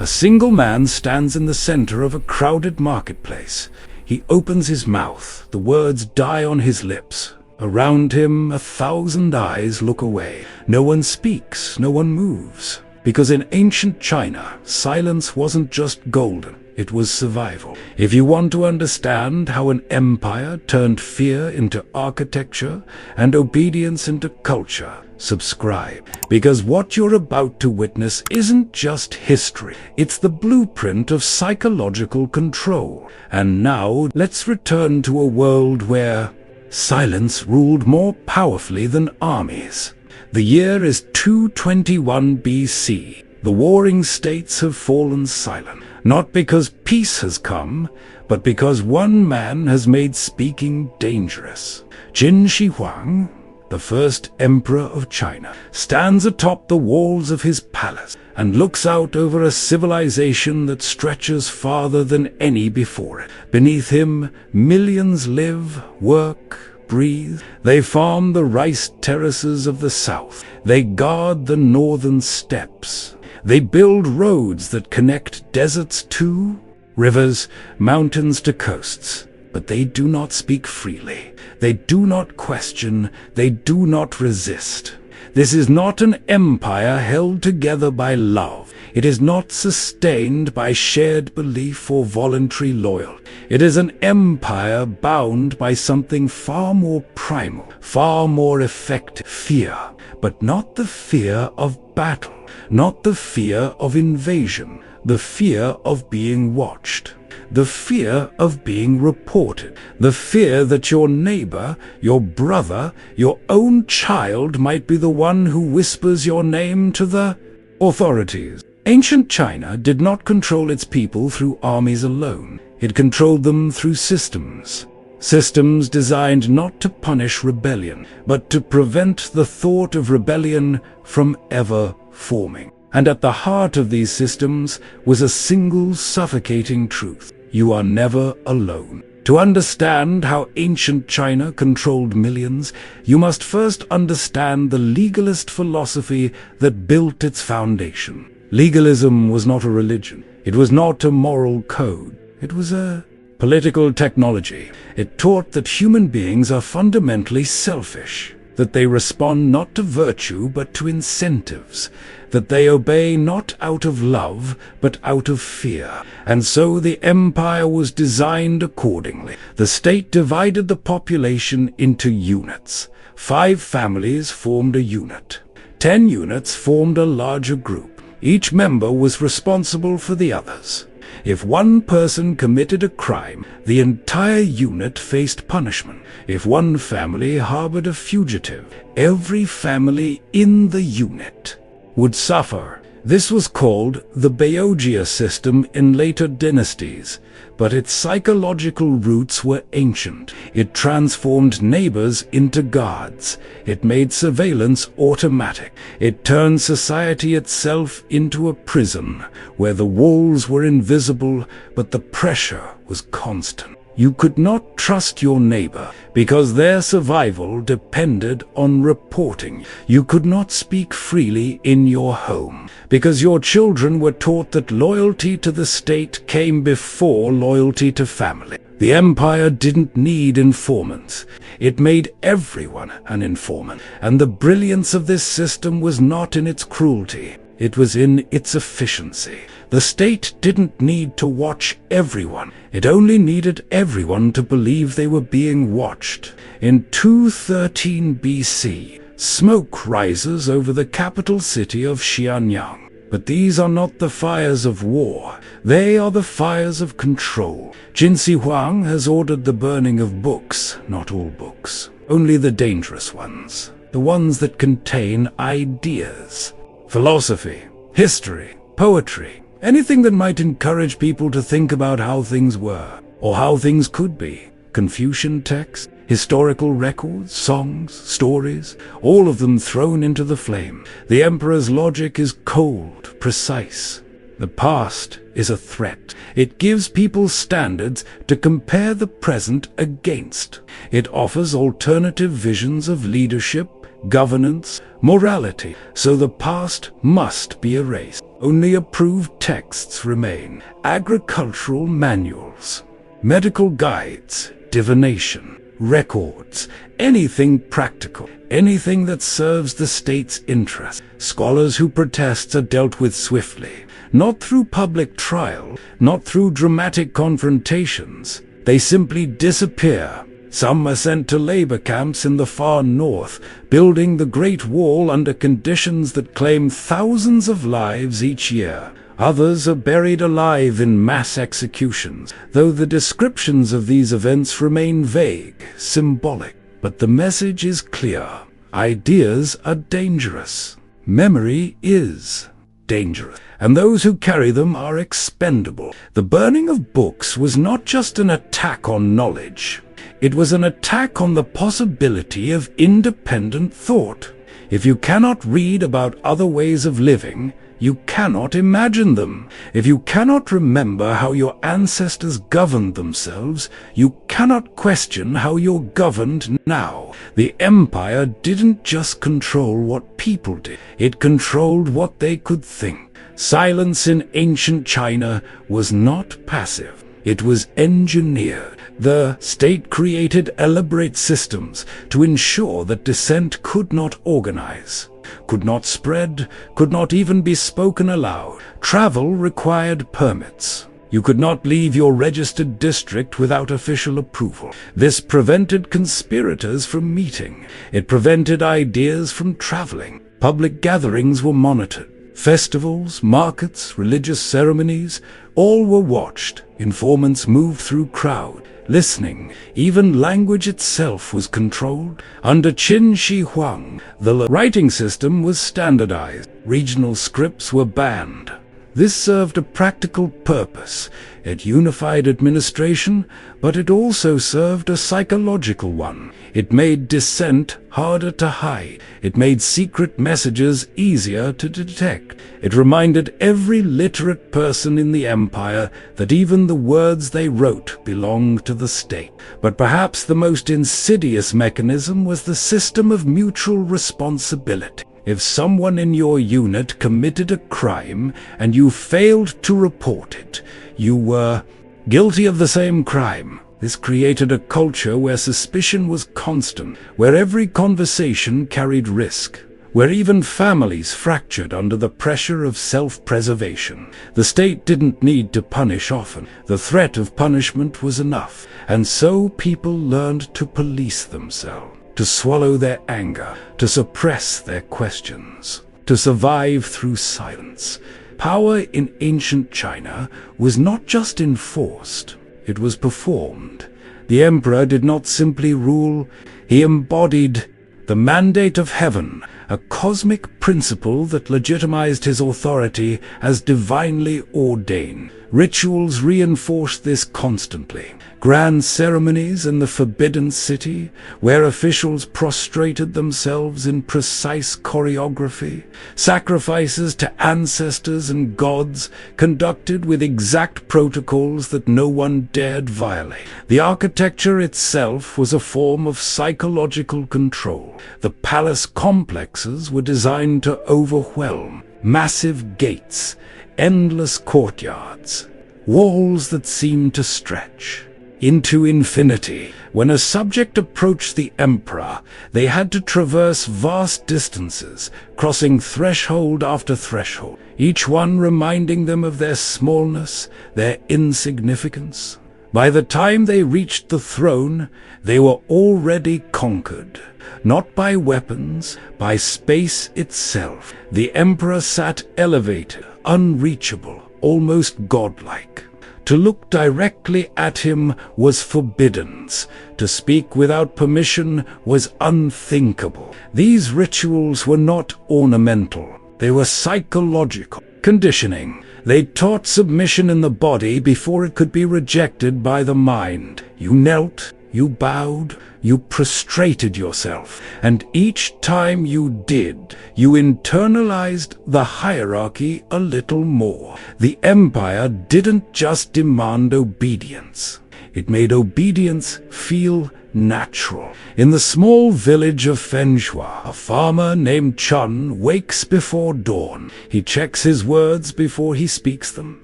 A single man stands in the center of a crowded marketplace. He opens his mouth. The words die on his lips. Around him, 1,000 eyes look away. No one speaks, no one moves. Because in ancient China, silence wasn't just golden, it was survival. If you want to understand how an empire turned fear into architecture and obedience into culture, subscribe. Because what you're about to witness isn't just history, it's the blueprint of psychological control. And now, let's return to a world where silence ruled more powerfully than armies. The year is 221 BC. The warring states have fallen silent, not because peace has come, but because one man has made speaking dangerous. Qin Shi Huang, the first emperor of China, stands atop the walls of his palace and looks out over a civilization that stretches farther than any before it. Beneath him, millions live, work, breathe. They farm the rice terraces of the south. They guard the northern steppes. They build roads that connect deserts to rivers, mountains to coasts. But they do not speak freely. They do not question. They do not resist. This is not an empire held together by love. It is not sustained by shared belief or voluntary loyalty. It is an empire bound by something far more primal, far more effective: fear. But not the fear of battle, not the fear of invasion, the fear of being watched. The fear of being reported. The fear that your neighbor, your brother, your own child might be the one who whispers your name to the authorities. Ancient China did not control its people through armies alone. It controlled them through systems. Systems designed not to punish rebellion, but to prevent the thought of rebellion from ever forming. And at the heart of these systems was a single suffocating truth: you are never alone. To understand how ancient China controlled millions, you must first understand the legalist philosophy that built its foundation. Legalism was not a religion. It was not a moral code. It was a political technology. It taught that human beings are fundamentally selfish, that they respond not to virtue but to incentives, that they obey not out of love but out of fear. And so the empire was designed accordingly. The state divided the population into units. 5 families formed a unit. 10 units formed a larger group. Each member was responsible for the others. If one person committed a crime, the entire unit faced punishment. If one family harbored a fugitive, every family in the unit would suffer. This was called the Baojia system in later dynasties, but its psychological roots were ancient. It transformed neighbors into guards. It made surveillance automatic. It turned society itself into a prison, where the walls were invisible, but the pressure was constant. You could not trust your neighbor because their survival depended on reporting. You could not speak freely in your home because your children were taught that loyalty to the state came before loyalty to family. The empire didn't need informants. It made everyone an informant. And the brilliance of this system was not in its cruelty. It was in its efficiency. The state didn't need to watch everyone. It only needed everyone to believe they were being watched. In 213 BC, smoke rises over the capital city of Xianyang. But these are not the fires of war. They are the fires of control. Qin Shi Huang has ordered the burning of books, not all books, only the dangerous ones, the ones that contain ideas. Philosophy, history, poetry, anything that might encourage people to think about how things were, or how things could be. Confucian texts, historical records, songs, stories, all of them thrown into the flame. The emperor's logic is cold, precise. The past is a threat. It gives people standards to compare the present against. It offers alternative visions of leadership, governance, morality, so the past must be erased. Only approved texts remain: agricultural manuals, medical guides, divination, records, anything practical, anything that serves the state's interests. Scholars who protest are dealt with swiftly, not through public trial, not through dramatic confrontations. They simply disappear. Some are sent to labor camps in the far north, building the Great Wall under conditions that claim thousands of lives each year. Others are buried alive in mass executions, though the descriptions of these events remain vague, symbolic. But the message is clear. Ideas are dangerous. Memory is dangerous, and those who carry them are expendable. The burning of books was not just an attack on knowledge. It was an attack on the possibility of independent thought. If you cannot read about other ways of living, you cannot imagine them. If you cannot remember how your ancestors governed themselves, you cannot question how you're governed now. The empire didn't just control what people did. It controlled what they could think. Silence in ancient China was not passive. It was engineered. The state created elaborate systems to ensure that dissent could not organize, could not spread, could not even be spoken aloud. Travel required permits. You could not leave your registered district without official approval. This prevented conspirators from meeting. It prevented ideas from traveling. Public gatherings were monitored. Festivals, markets, religious ceremonies, all were watched. Informants moved through crowds, listening. Even language itself was controlled. Under Qin Shi Huang, the writing system was standardized. Regional scripts were banned. This served a practical purpose. It unified administration, but it also served a psychological one. It made dissent harder to hide. It made secret messages easier to detect. It reminded every literate person in the empire that even the words they wrote belonged to the state. But perhaps the most insidious mechanism was the system of mutual responsibility. If someone in your unit committed a crime and you failed to report it, you were guilty of the same crime. This created a culture where suspicion was constant, where every conversation carried risk, where even families fractured under the pressure of self-preservation. The state didn't need to punish often. The threat of punishment was enough, and so people learned to police themselves, to swallow their anger, to suppress their questions, to survive through silence. Power in ancient China was not just enforced, it was performed. The emperor did not simply rule, he embodied the mandate of heaven, a cosmic principle that legitimized his authority as divinely ordained. Rituals reinforced this constantly. Grand ceremonies in the Forbidden City, where officials prostrated themselves in precise choreography, sacrifices to ancestors and gods conducted with exact protocols that no one dared violate. The architecture itself was a form of psychological control. The palace complexes were designed to overwhelm. Massive gates, endless courtyards, walls that seemed to stretch into infinity. When a subject approached the emperor, they had to traverse vast distances, crossing threshold after threshold, each one reminding them of their smallness, their insignificance. By the time they reached the throne, they were already conquered, not by weapons, by space itself. The emperor sat elevated, unreachable, almost godlike. To look directly at him was forbidden. To speak without permission was unthinkable. These rituals were not ornamental. They were psychological, conditioning. They taught submission in the body before it could be rejected by the mind. You knelt, You bowed, you prostrated yourself, and each time you did, you internalized the hierarchy a little more. The empire didn't just demand obedience. It made obedience feel natural. In the small village of Fenshua, a farmer named Chun wakes before dawn. He checks his words before he speaks them.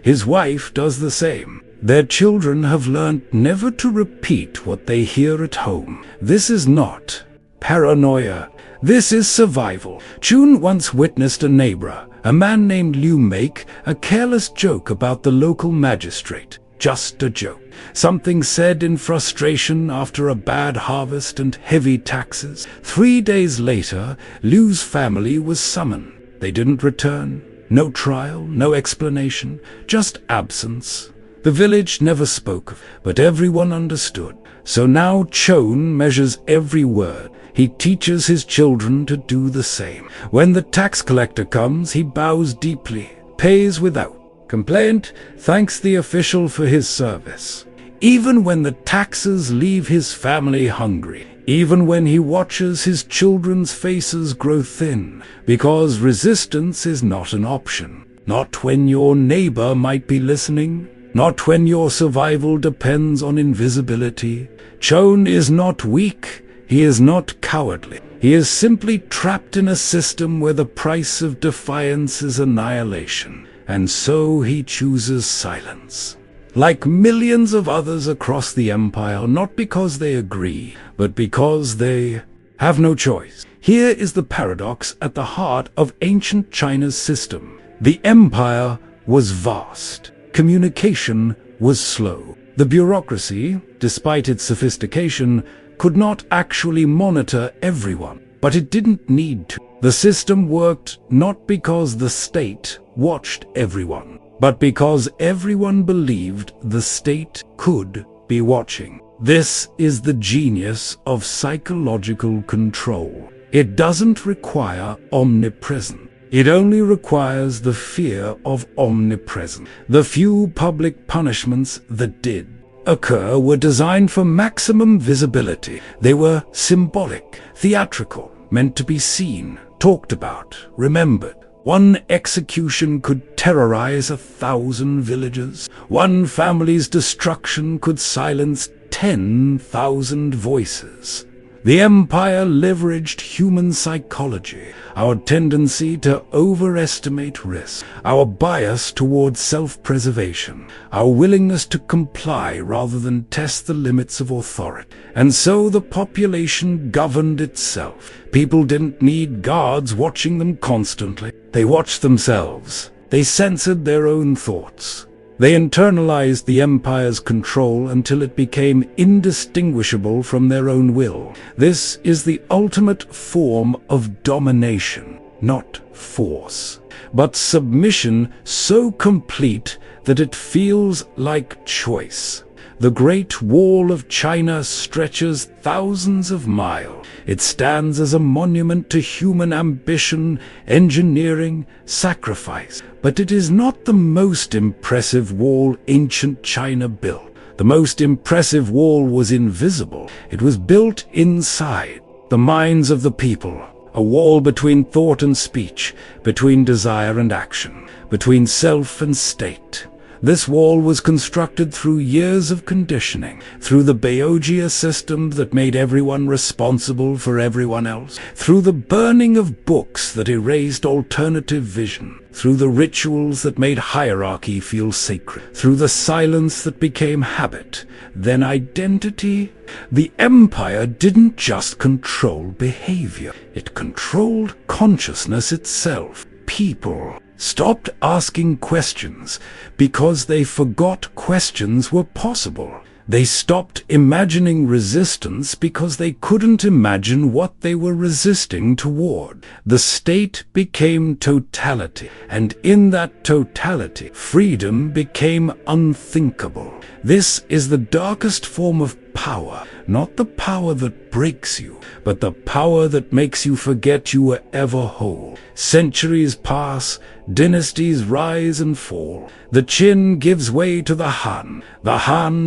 His wife does the same. Their children have learned never to repeat what they hear at home. This is not paranoia. This is survival. Chun once witnessed a neighbor, a man named Liu, make a careless joke about the local magistrate. Just a joke. Something said in frustration after a bad harvest and heavy taxes. 3 days later, Liu's family was summoned. They didn't return. No trial, no explanation, just absence. The village never spoke of it, but everyone understood. So now Chun measures every word. He teaches his children to do the same. When the tax collector comes, he bows deeply, pays without complaint, thanks the official for his service. Even when the taxes leave his family hungry, even when he watches his children's faces grow thin, because resistance is not an option. Not when your neighbor might be listening, not when your survival depends on invisibility. Chun is not weak, he is not cowardly. He is simply trapped in a system where the price of defiance is annihilation. And so he chooses silence. Like millions of others across the empire, not because they agree, but because they have no choice. Here is the paradox at the heart of ancient China's system. The empire was vast. Communication was slow. The bureaucracy, despite its sophistication, could not actually monitor everyone. But it didn't need to. The system worked not because the state watched everyone, but because everyone believed the state could be watching. This is the genius of psychological control. It doesn't require omnipresence. It only requires the fear of omnipresence. The few public punishments that did occur were designed for maximum visibility. They were symbolic, theatrical, meant to be seen, talked about, remembered. One execution could terrorize 1,000 villagers. One family's destruction could silence 10,000 voices. The empire leveraged human psychology, our tendency to overestimate risk, our bias toward self-preservation, our willingness to comply rather than test the limits of authority. And so the population governed itself. People didn't need guards watching them constantly. They watched themselves. They censored their own thoughts. They internalized the empire's control until it became indistinguishable from their own will. This is the ultimate form of domination, not force, but submission so complete that it feels like choice. The Great Wall of China stretches thousands of miles. It stands as a monument to human ambition, engineering, sacrifice. But it is not the most impressive wall ancient China built. The most impressive wall was invisible. It was built inside the minds of the people. A wall between thought and speech, between desire and action, between self and state. This wall was constructed through years of conditioning, through the Baojia system that made everyone responsible for everyone else, through the burning of books that erased alternative vision, through the rituals that made hierarchy feel sacred, through the silence that became habit, then identity. The empire didn't just control behavior, it controlled consciousness itself. People stopped asking questions because they forgot questions were possible. They stopped imagining resistance because they couldn't imagine what they were resisting toward. The state became totality, and in that totality, freedom became unthinkable. This is the darkest form of power, not the power that breaks you, but the power that makes you forget you were ever whole. Centuries pass, dynasties rise and fall. The Qin gives way to the Han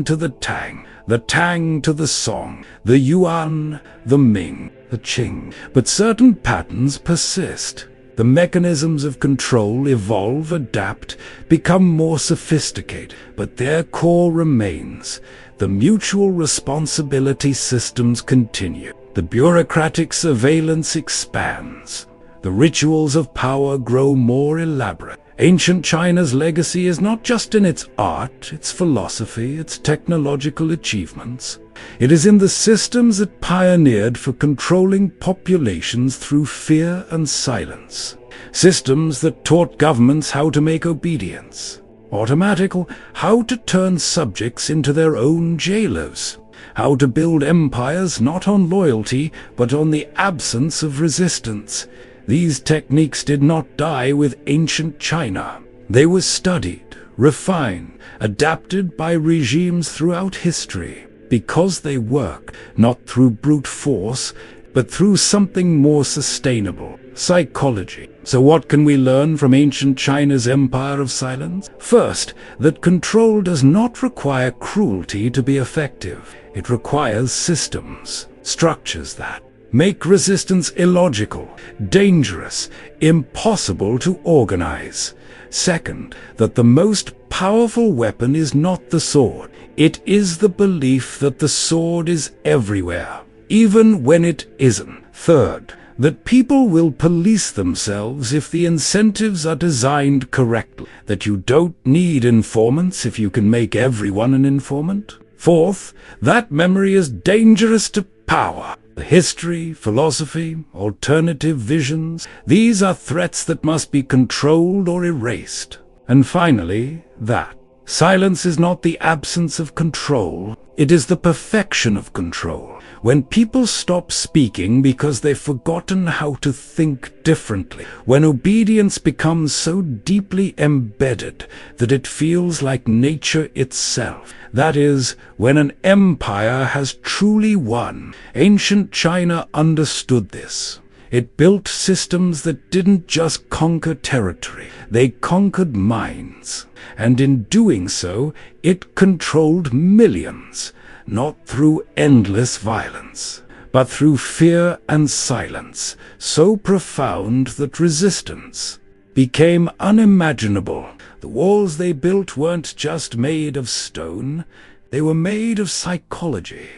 to the Tang, the Tang to the Song, the Yuan, the Ming, the Qing. But certain patterns persist. The mechanisms of control evolve, adapt, become more sophisticated, but their core remains. The mutual responsibility systems continue. The bureaucratic surveillance expands. The rituals of power grow more elaborate. Ancient China's legacy is not just in its art, its philosophy, its technological achievements. It is in the systems it pioneered for controlling populations through fear and silence. Systems that taught governments how to make obedience automatical, how to turn subjects into their own jailers, how to build empires not on loyalty but on the absence of resistance. These techniques did not die with ancient China. They were studied, refined, adapted by regimes throughout history, because they work not through brute force, but through something more sustainable, psychology. So what can we learn from ancient China's empire of silence? First, that control does not require cruelty to be effective. It requires systems, structures that make resistance illogical, dangerous, impossible to organize. Second, that the most powerful weapon is not the sword. It is the belief that the sword is everywhere, even when it isn't. Third, that people will police themselves if the incentives are designed correctly, that you don't need informants if you can make everyone an informant. Fourth, that memory is dangerous to power. The history, philosophy, alternative visions, these are threats that must be controlled or erased. And finally, that silence is not the absence of control, it is the perfection of control. When people stop speaking because they've forgotten how to think differently, when obedience becomes so deeply embedded that it feels like nature itself, that is, when an empire has truly won. Ancient China understood this. It built systems that didn't just conquer territory, they conquered minds. And in doing so, it controlled millions. Not through endless violence, but through fear and silence, so profound that resistance became unimaginable. The walls they built weren't just made of stone, they were made of psychology.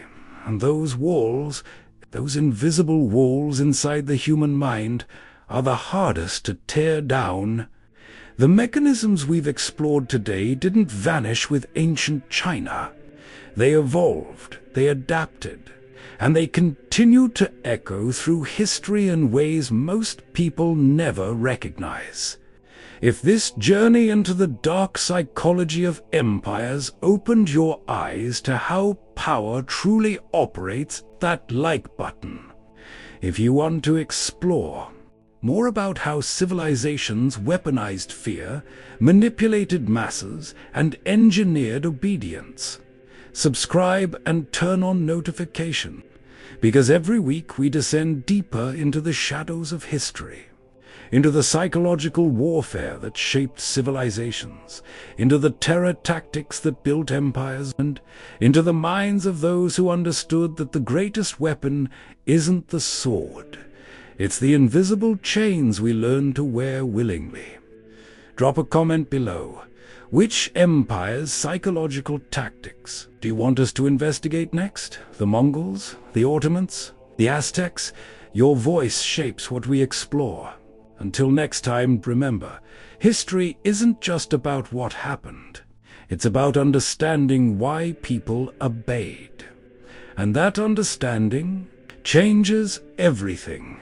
And those walls, those invisible walls inside the human mind, are the hardest to tear down. The mechanisms we've explored today didn't vanish with ancient China. They evolved, they adapted, and they continue to echo through history in ways most people never recognize. If this journey into the dark psychology of empires opened your eyes to how power truly operates, that like button. If you want to explore more about how civilizations weaponized fear, manipulated masses, and engineered obedience, subscribe and turn on notification, because every week we descend deeper into the shadows of history, into the psychological warfare that shaped civilizations, into the terror tactics that built empires, and into the minds of those who understood that the greatest weapon isn't the sword, it's the invisible chains we learn to wear willingly. Drop a comment below. Which empire's psychological tactics do you want us to investigate next? The Mongols? The Ottomans? The Aztecs? Your voice shapes what we explore. Until next time, remember, history isn't just about what happened. It's about understanding why people obeyed. And that understanding changes everything.